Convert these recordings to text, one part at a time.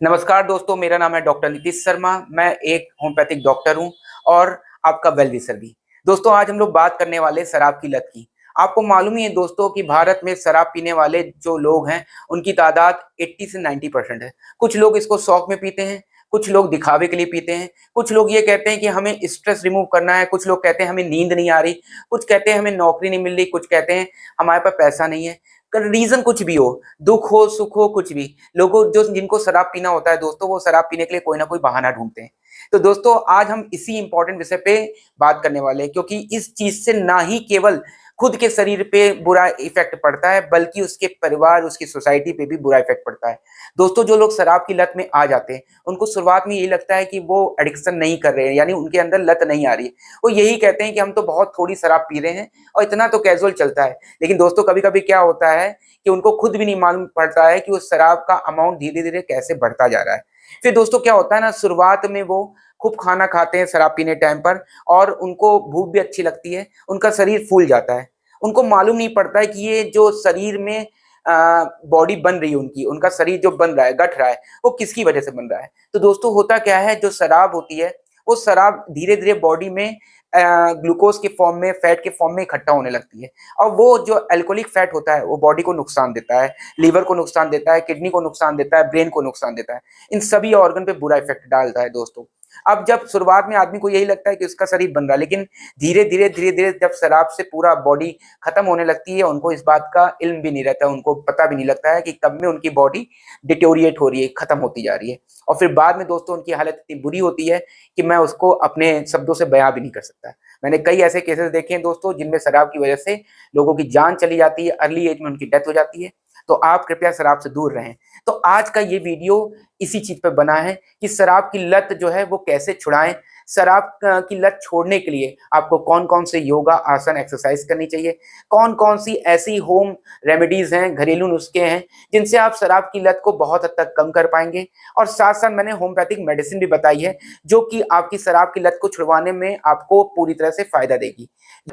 नमस्कार दोस्तों, मेरा नाम है डॉक्टर नीतीश शर्मा। मैं एक होम्योपैथिक डॉक्टर हूं और आपका वेल विशर भी। दोस्तों, आज हम लोग बात करने वाले शराब की लत की। आपको मालूम ही है दोस्तों कि भारत में शराब पीने वाले जो लोग हैं उनकी तादाद 80 से 90% है। कुछ लोग इसको शौक में पीते हैं, कुछ लोग दिखावे के लिए पीते हैं, कुछ लोग ये कहते हैं कि हमें स्ट्रेस रिमूव करना है, कुछ लोग कहते हैं हमें नींद नहीं आ रही, कुछ कहते हैं हमें नौकरी नहीं मिल रही, कुछ कहते हैं हमारे पास पैसा नहीं है। रीजन कुछ भी हो, दुख हो सुख हो कुछ भी, लोगों जो जिनको शराब पीना होता है दोस्तों, वो शराब पीने के लिए कोई ना कोई बहाना ढूंढते हैं। तो दोस्तों, आज हम इसी इंपॉर्टेंट विषय पे बात करने वाले हैं, क्योंकि इस चीज से ना ही केवल खुद के शरीर पे बुरा इफेक्ट पड़ता है, बल्कि उसके परिवार, उसकी सोसाइटी पे भी बुरा इफेक्ट पड़ता है। दोस्तों, जो लोग शराब की लत में आ जाते हैं, उनको शुरुआत में यही लगता है कि वो एडिक्शन नहीं कर रहे हैं, यानी उनके अंदर लत नहीं आ रही है। वो यही कहते हैं कि हम तो बहुत थोड़ी शराब पी रहे हैं और इतना तो कैजुअल चलता है। लेकिन दोस्तों, कभी कभी क्या होता है कि उनको खुद भी नहीं मालूम पड़ता है कि उस शराब का अमाउंट धीरे धीरे कैसे बढ़ता जा रहा है। फिर दोस्तों क्या होता है ना, शुरुआत में वो खूब खाना खाते हैं शराब पीने टाइम पर, और उनको भूख भी अच्छी लगती है, उनका शरीर फूल जाता है। उनको मालूम नहीं पड़ता है कि ये जो शरीर में बॉडी बन रही है, उनका शरीर जो बन रहा है, गठ रहा है, वो किसकी वजह से बन रहा है। तो दोस्तों, होता क्या है, जो शराब होती है वो शराब धीरे धीरे बॉडी में ग्लूकोज के फॉर्म में, फैट के फॉर्म में इकट्ठा होने लगती है। और वो जो अल्कोहलिक फैट होता है वो बॉडी को नुकसान देता है, लीवर को नुकसान देता है, किडनी को नुकसान देता है, ब्रेन को नुकसान देता है। इन सभी ऑर्गन पे बुरा इफेक्ट डालता है दोस्तों। अब जब शुरुआत में आदमी को यही लगता है कि उसका शरीर बन रहा है, लेकिन धीरे धीरे जब शराब से पूरा बॉडी खत्म होने लगती है, उनको इस बात का इल्म भी नहीं रहता, उनको पता भी नहीं लगता है कि कब में उनकी बॉडी डिटोरिएट हो रही है, खत्म होती जा रही है। और फिर बाद में दोस्तों उनकी हालत इतनी बुरी होती है कि मैं उसको अपने शब्दों से बयां भी नहीं कर सकता। मैंने कई ऐसे केसेस देखे हैं दोस्तों, जिनमें शराब की वजह से लोगों की जान चली जाती है, अर्ली एज में उनकी डेथ हो जाती है। तो आप कृपया शराब से दूर रहें। तो आज का ये वीडियो इसी चीज पे बना है कि शराब की लत जो है वो कैसे छुड़ाएं। शराब की लत छोड़ने के लिए आपको कौन कौन से योगा, आसन, एक्सरसाइज करनी चाहिए, कौन कौन सी ऐसी होम रेमेडीज हैं, घरेलू नुस्खे हैं, जिनसे आप शराब की लत को बहुत हद तक कम कर पाएंगे। और साथ साथ मैंने होम्योपैथिक मेडिसिन भी बताई है, जो कि आपकी शराब की लत को छुड़वाने में आपको पूरी तरह से फायदा देगी।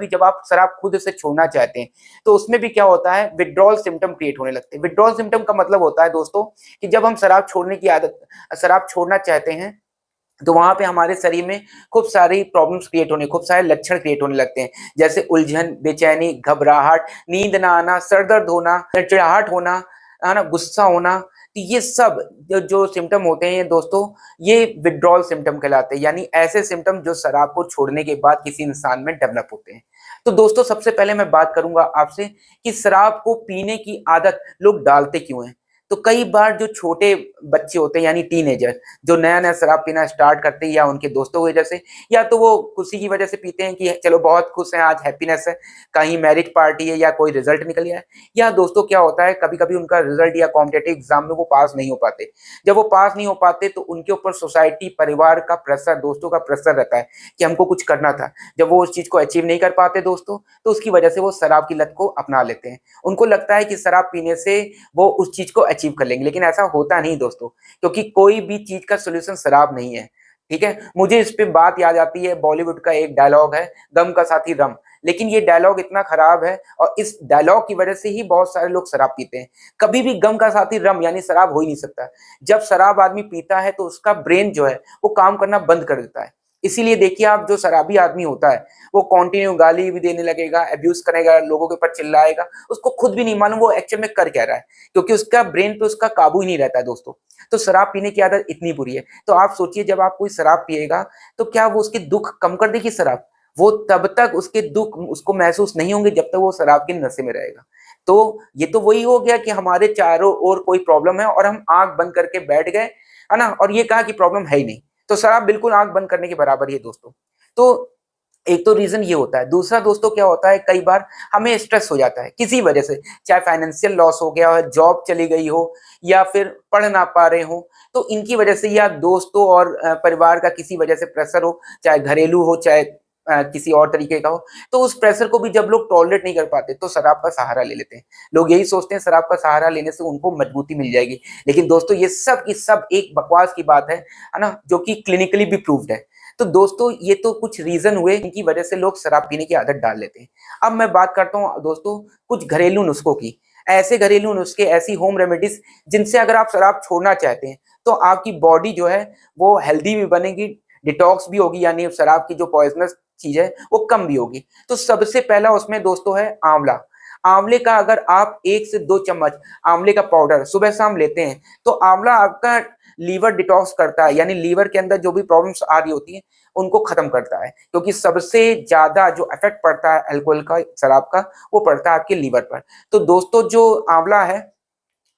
जब आप शराब खुद से छोड़ना चाहते हैं, तो उसमें भी क्या होता है, विड्रॉल सिम्टम क्रिएट होने लगते हैं। विड्रॉल सिम्टम का मतलब होता है दोस्तों कि जब हम शराब छोड़ना चाहते हैं, तो वहां पे हमारे शरीर में खूब सारी प्रॉब्लम्स क्रिएट होने, खूब सारे लक्षण क्रिएट होने लगते हैं, जैसे उलझन, बेचैनी, घबराहट, नींद ना आना, सर दर्द होना, चिड़चिड़ाहट होना, है ना, गुस्सा होना। तो ये सब जो सिम्टम होते हैं दोस्तों, ये विड्रॉल सिम्टम कहलाते हैं, यानी ऐसे सिम्टम जो शराब को छोड़ने के बाद किसी इंसान में डेवलप होते हैं। तो दोस्तों, सबसे पहले मैं बात करूंगा आपसे कि शराब को पीने की आदत लोग डालते क्यों हैं। तो कई बार जो छोटे बच्चे होते हैं, यानी टीनेजर, जो नया नया शराब पीना स्टार्ट करते हैं, या उनके दोस्तों की वजह से, या तो वो खुशी की वजह से पीते हैं कि चलो बहुत खुश हैं, आज हैप्पीनेस है, कहीं मैरिज पार्टी है या कोई रिजल्ट निकल गया है। या दोस्तों क्या होता है, कभी कभी उनका रिजल्ट या कॉम्पिटेटिव एग्जाम में वो पास नहीं हो पाते। जब वो पास नहीं हो पाते तो उनके ऊपर सोसाइटी, परिवार का प्रेशर, दोस्तों का प्रेशर रहता है कि हमको कुछ करना था। जब वो उस चीज को अचीव नहीं कर पाते दोस्तों, तो उसकी वजह से वो शराब की लत को अपना लेते हैं। उनको लगता है कि शराब पीने से वो उस चीज को अचीव कर लेंगे, लेकिन ऐसा होता नहीं दोस्तों, क्योंकि कोई भी चीज का सोल्यूशन शराब नहीं है। ठीक है, मुझे इस पे बात याद आती है, बॉलीवुड का एक डायलॉग है, गम का साथी रम। लेकिन ये डायलॉग इतना खराब है, और इस डायलॉग की वजह से ही बहुत सारे लोग शराब पीते हैं। कभी भी गम का साथी रम यानी शराब हो ही नहीं सकता। जब शराब आदमी पीता है तो उसका ब्रेन जो है वो काम करना बंद कर देता है। इसीलिए देखिए, आप जो शराबी आदमी होता है वो कंटिन्यू गाली भी देने लगेगा, अब्यूज करेगा, लोगों के ऊपर चिल्लाएगा, उसको खुद भी नहीं मालूम वो एक्चुअल में कर क्या रहा है, क्योंकि उसका ब्रेन पे उसका काबू ही नहीं रहता है दोस्तों। तो शराब पीने की आदत इतनी बुरी है। तो आप सोचिए, जब आप कोई शराब पिएगा तो क्या वो उसके दुख कम कर देगी शराब? वो तब तक उसके दुख उसको महसूस नहीं होंगे जब तक वो शराब के नशे में रहेगा। तो ये तो वही हो गया कि हमारे चारों ओर कोई प्रॉब्लम है और हम आंख बंद करके बैठ गए, है ना, और ये कहा कि प्रॉब्लम है ही नहीं। तो शराब बिल्कुल आंख बंद करने के बराबर ही है दोस्तों। तो एक तो रीजन ये होता है। दूसरा दोस्तों क्या होता है, कई बार हमें स्ट्रेस हो जाता है किसी वजह से, चाहे फाइनेंशियल लॉस हो गया हो, जॉब चली गई हो, या फिर पढ़ ना पा रहे हो, तो इनकी वजह से, या दोस्तों और परिवार का किसी वजह से प्रेशर हो, चाहे घरेलू हो, चाहे किसी और तरीके का हो, तो उस प्रेशर को भी जब लोग टॉलरेट नहीं कर पाते तो शराब का सहारा ले लेते हैं। लोग यही सोचते हैं शराब का सहारा लेने से उनको मजबूती मिल जाएगी, लेकिन दोस्तों ये सब की सब एक बकवास की बात है ना, जो कि क्लिनिकली भी प्रूव्ड है। तो दोस्तों, ये तो कुछ रीजन हुए इनकी वजह से लोग शराब पीने की आदत डाल लेते हैं। अब मैं बात करता हूँ दोस्तों कुछ घरेलू नुस्खों की। ऐसे घरेलू नुस्खे, ऐसी होम रेमेडीज जिनसे अगर आप शराब छोड़ना चाहते हैं तो आपकी बॉडी जो है वो हेल्दी भी बनेगी, डिटॉक्स भी होगी, यानी शराब की जो पॉइजनस चीज है वो कम भी होगी। तो सबसे पहला उसमें दोस्तों है आंवला। आंवले का अगर आप 1 से 2 चम्मच आंवले का पाउडर सुबह शाम लेते हैं तो आंवला आपका लीवर डिटॉक्स करता है, यानी लीवर के अंदर जो भी प्रॉब्लम्स आ रही होती है उनको खत्म करता है, क्योंकि सबसे ज्यादा जो इफेक्ट पड़ता है अल्कोहल का, शराब का, वो पड़ता है आपके लीवर पर। तो दोस्तों जो आंवला है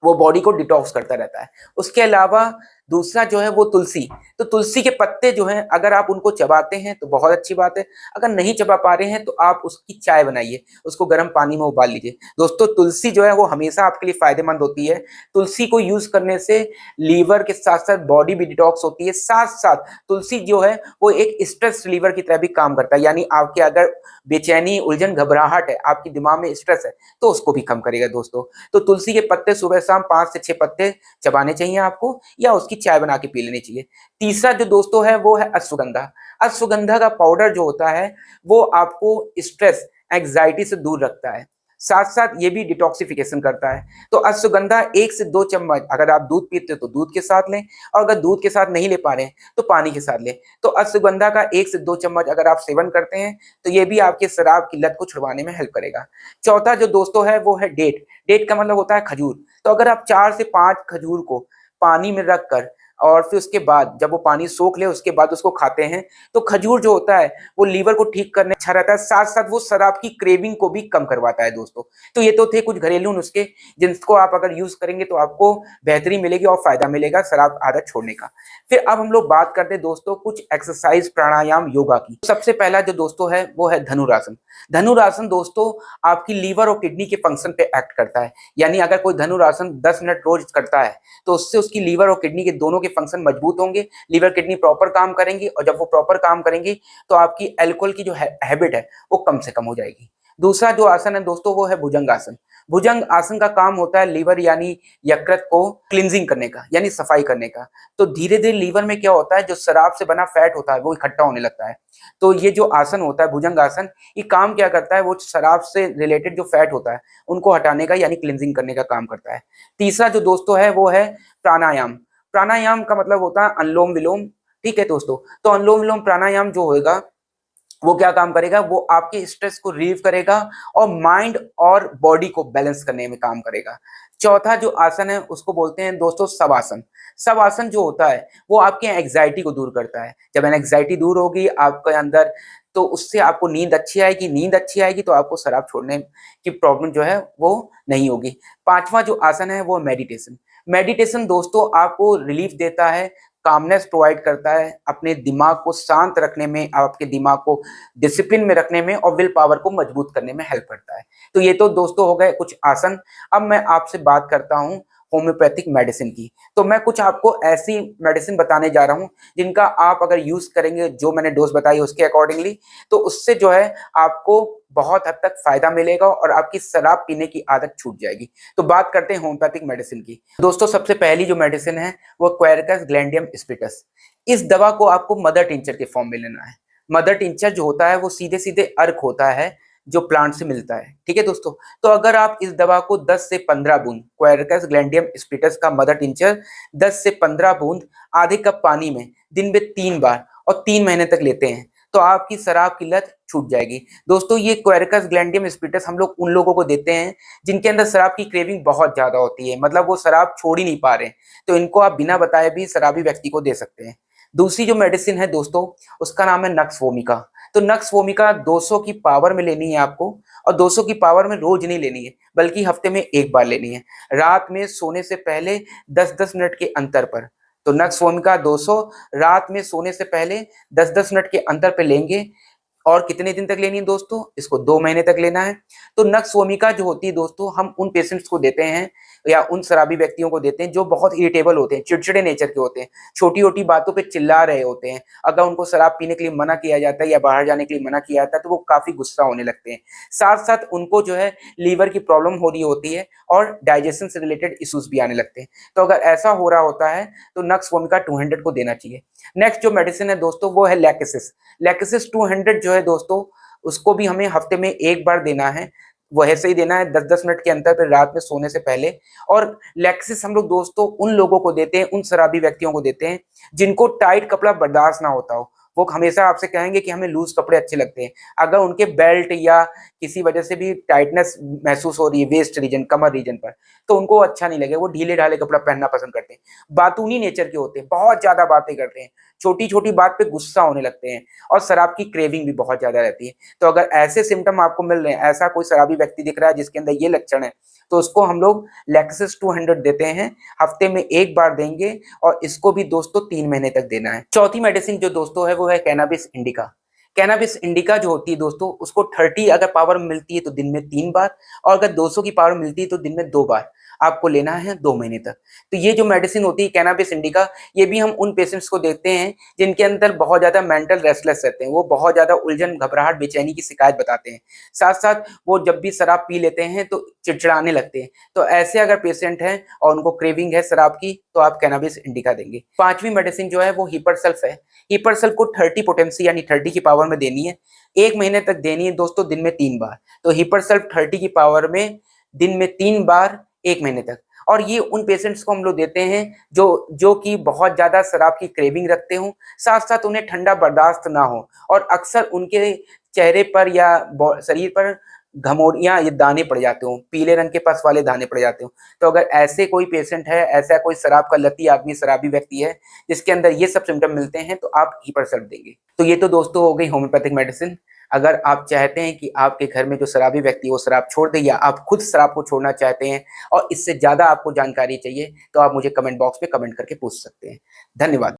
वो बॉडी को डिटॉक्स करता रहता है। उसके अलावा दूसरा जो है वो तुलसी। तो तुलसी के पत्ते जो हैं अगर आप उनको चबाते हैं तो बहुत अच्छी बात है, अगर नहीं चबा पा रहे हैं तो आप उसकी चाय बनाइए, उसको गर्म पानी में उबाल लीजिए। दोस्तों तुलसी जो है वो हमेशा आपके लिए फायदेमंद होती है। तुलसी को यूज करने से लीवर के साथ साथ बॉडी भी डिटॉक्स होती है, साथ साथ तुलसी जो है वो एक स्ट्रेस रिलीवर की तरह भी काम करता है, यानी आपके अगर बेचैनी, उलझन, घबराहट है, आपके दिमाग में स्ट्रेस है, तो उसको भी कम करेगा दोस्तों। तो तुलसी के पत्ते सुबह शाम 5 से 6 पत्ते चबाने चाहिए आपको, या उसकी चाय बना के पी लेनी चाहिए। तीसरा जो दोस्तों है वो है अश्वगंधा। अश्वगंधा का पाउडर जो होता है वो आपको स्ट्रेस, एंग्जाइटी से दूर रखता है, साथ साथ ये भी डिटॉक्सिफिकेशन करता है। तो अश्वगंधा 1 से 2 चम्मच अगर आप दूध पीते हो तो दूध के साथ लें, और अगर दूध के साथ नहीं ले पा रहे हैं तो पानी के साथ लें। तो अश्वगंधा का 1 से 2 चम्मच अगर आप सेवन करते हैं तो ये भी आपके शराब की लत को छुड़वाने में हेल्प करेगा। चौथा जो दोस्तों है वो है डेट। डेट का मतलब होता है खजूर। तो अगर आप 4 से 5 खजूर को पानी में रखकर और फिर उसके बाद जब वो पानी सोख ले उसके बाद उसको खाते हैं तो खजूर जो होता है वो लीवर को ठीक करने अच्छा रहता है, साथ साथ वो शराब की क्रेविंग को भी कम करवाता है दोस्तों। तो ये तो थे कुछ घरेलू नुस्खे जिनको आप अगर यूज करेंगे तो आपको बेहतरी मिलेगी और फायदा मिलेगा शराब आदत छोड़ने का। फिर अब हम लोग बात करते हैं दोस्तों कुछ एक्सरसाइज, प्राणायाम, योगा की। सबसे पहला जो दोस्तों है वो है धनुरासन। धनुरासन दोस्तों आपकी लीवर और किडनी के फंक्शन पे एक्ट करता है, यानी अगर कोई धनुरासन 10 मिनट रोज करता है तो उससे उसकी लीवर और किडनी के दोनों के फंक्शन मजबूत होंगे, लीवर किडनी प्रॉपर काम करेंगी, और जब वो प्रॉपर काम करेंगी तो आपकी अल्कोहल की जो हैबिट है वो कम से कम हो जाएगी। दूसरा जो आसन है दोस्तों वो है भुजंग आसन। भुजंग आसन का काम होता है लीवर यानी यकृत को क्लिनजिंग करने का, यानी सफाई करने का। तो धीरे धीरे लीवर में क्या होता है, जो शराब से बना फैट होता है वो इकट्ठा होने लगता है। तो ये जो आसन होता है भुजंग आसन, ये काम क्या करता है, वो शराब से रिलेटेड जो फैट होता है उनको हटाने का यानी क्लिनजिंग करने का काम करता है। तीसरा जो दोस्तों है वो है प्राणायाम। प्राणायाम का मतलब होता है अनुलोम विलोम। ठीक है दोस्तों, तो अनुलोम विलोम प्राणायाम जो होगा वो क्या काम करेगा, वो आपके स्ट्रेस को रिलीव करेगा और माइंड और बॉडी को बैलेंस करने में काम करेगा। चौथा जो आसन है उसको बोलते हैं दोस्तों शवासन। शवासन जो होता है वो आपके एंग्जाइटी को दूर करता है। जब एंग्जाइटी दूर होगी आपके अंदर तो उससे आपको नींद अच्छी आएगी, नींद अच्छी आएगी तो आपको शराब छोड़ने की प्रॉब्लम जो है वो नहीं होगी। पांचवा जो आसन है वो मेडिटेशन। मेडिटेशन दोस्तों आपको रिलीफ देता है, कामनेस प्रोवाइड करता है, अपने दिमाग को शांत रखने में, आपके दिमाग को डिसिप्लिन में रखने में और विल पावर को मजबूत करने में हेल्प करता है। तो ये तो दोस्तों हो गए कुछ आसन। अब मैं आपसे बात करता हूँ होम्योपैथिक मेडिसिन की। तो मैं कुछ आपको ऐसी मेडिसिन बताने जा रहा हूँ जिनका आप अगर यूज करेंगे जो मैंने डोज बताई उसके अकॉर्डिंगली, तो उससे जो है आपको बहुत हद तक फायदा मिलेगा और आपकी शराब पीने की आदत छूट जाएगी। तो बात करते हैं होम्योपैथिक मेडिसिन की। दोस्तों सबसे पहली जो मेडिसिन है वो क्वेरकस ग्लैंडियम स्पिटस। इस दवा को आपको मदर टिंचर के फॉर्म में लेना है। मदर टिंचर जो होता है वो सीधे सीधे अर्क होता है जो प्लांट से मिलता है। ठीक है दोस्तों, तो अगर आप इस दवा को 10 से 15 बूंद क्वेरकस ग्लैंडियम स्पिटस का मदर टिंचर 10 से 15 बूंद आधे कप पानी में दिन में 3 बार और 3 महीने तक लेते हैं तो आपकी शराब की लत छूट जाएगी। दोस्तों ये क्वेरकस ग्लैंडियम स्पिटस हम लोग उन लोगों को देते हैं जिनके अंदर शराब की क्रेविंग बहुत ज्यादा होती है, मतलब वो शराब छोड़ ही नहीं पा रहे, तो इनको आप बिना बताए भी शराबी व्यक्ति को दे सकते हैं। दूसरी जो मेडिसिन है दोस्तों उसका नाम है नक्स वोमिका। तो नक्स वोमिका 200 की पावर में लेनी है आपको, और 200 की पावर में रोज नहीं लेनी है बल्कि हफ्ते में एक बार लेनी है, रात में सोने से पहले 10-10 मिनट के अंतर पर। तो नक्स वोमिका 200 रात में सोने से पहले 10-10 मिनट के अंतर पे लेंगे। और कितने दिन तक लेनी है दोस्तों, इसको 2 महीने तक लेना है। तो नक्स वोमिका जो होती है दोस्तों हम उन पेशेंट्स को देते हैं या उन शराबी व्यक्तियों को देते हैं जो बहुत इरिटेबल होते हैं, चिड़चिड़े नेचर के होते हैं, छोटी छोटी बातों पे चिल्ला रहे होते हैं। अगर उनको शराब पीने के लिए मना किया जाता है या बाहर जाने के लिए मना किया जाता है तो वो काफी गुस्सा होने लगते हैं। साथ साथ उनको जो है लीवर की प्रॉब्लम हो रही होती है और डाइजेशन से रिलेटेड इश्यूज भी आने लगते हैं। तो अगर ऐसा हो रहा होता है तो नक्स वोमिका 200 को देना चाहिए। नेक्स्ट जो मेडिसिन है दोस्तों वो है लैकेसिस। लैकेसिस 200 जो है दोस्तों उसको भी हमें हफ्ते में एक बार देना है, वो ऐसे ही देना है 10-10 मिनट के अंतर पे रात में सोने से पहले। और लैक्सिस हम लोग दोस्तों उन लोगों को देते हैं, उन शराबी व्यक्तियों को देते हैं जिनको टाइट कपड़ा बर्दाश्त ना होता हो। वो हमेशा आपसे कहेंगे कि हमें लूज कपड़े अच्छे लगते हैं। अगर उनके बेल्ट या किसी वजह से भी टाइटनेस महसूस हो रही है वेस्ट रीजन, कमर रीजन पर, तो उनको अच्छा नहीं लगे, वो ढीले ढाले कपड़ा पहनना पसंद करते हैं। बातूनी नेचर के होते हैं, बहुत ज्यादा बातें करते हैं, छोटी छोटी बात पे गुस्सा होने लगते हैं, और शराब की क्रेविंग भी बहुत ज्यादा रहती है। तो अगर ऐसे सिम्टम आपको मिल रहे हैं, ऐसा कोई शराबी व्यक्ति दिख रहा है जिसके अंदर ये लक्षण है, तो उसको हम लोग लैक्सिस 200 देते हैं, हफ्ते में एक बार देंगे, और इसको भी दोस्तों 3 महीने तक देना है। चौथी मेडिसिन जो दोस्तों है वो है कैनाबिस इंडिका। कैनाबिस इंडिका जो होती है दोस्तों, उसको 30 अगर पावर मिलती है तो दिन में 3 बार, और अगर 200 की पावर मिलती है तो दिन में 2 बार आपको लेना है 2 महीने तक। तो ये जो मेडिसिन होती है कैनाबिस इंडिका, ये भी हम उन पेशेंट्स को देते हैं जिनके अंदर बहुत ज्यादा मेंटल रेस्टलेस रहते हैं, वो बहुत ज्यादा उलझन, घबराहट, बेचैनी की शिकायत बताते हैं, साथ साथ वो जब भी शराब पी लेते हैं तो चिड़चिड़ाने लगते हैं। तो ऐसे अगर पेशेंट हैं और उनको क्रेविंग है शराब की, तो आप कैनाबिस इंडिका देंगे। पांचवी मेडिसिन जो है वो हिपरसल्फ है। हिपरसल्फ को 30 पोटेंसी यानी 30 की पावर में देनी है, 1 महीने तक देनी है दोस्तों, दिन में 3 बार। तो हिपरसल्फ 30 की पावर में दिन में 3 बार 1 महीने तक। और ये उन पेशेंट्स को हम लोग देते हैं जो कि बहुत ज्यादा शराब की क्रेविंग रखते हो, साथ साथ उन्हें ठंडा बर्दाश्त ना हो, और अक्सर उनके चेहरे पर या शरीर पर घमौड़ियां, ये दाने पड़ जाते हो, पीले रंग के पस वाले दाने पड़ जाते हो। तो अगर ऐसे कोई पेशेंट है, ऐसा कोई शराब का लती आदमी, शराबी व्यक्ति है जिसके अंदर ये सब सिम्टम मिलते हैं, तो आप हिपरसल्फ देंगे। तो ये तो दोस्तों हो गई होम्योपैथिक मेडिसिन। अगर आप चाहते हैं कि आपके घर में जो शराबी व्यक्ति वो शराब छोड़ दे, या आप खुद शराब को छोड़ना चाहते हैं और इससे ज्यादा आपको जानकारी चाहिए, तो आप मुझे कमेंट बॉक्स में कमेंट करके पूछ सकते हैं। धन्यवाद।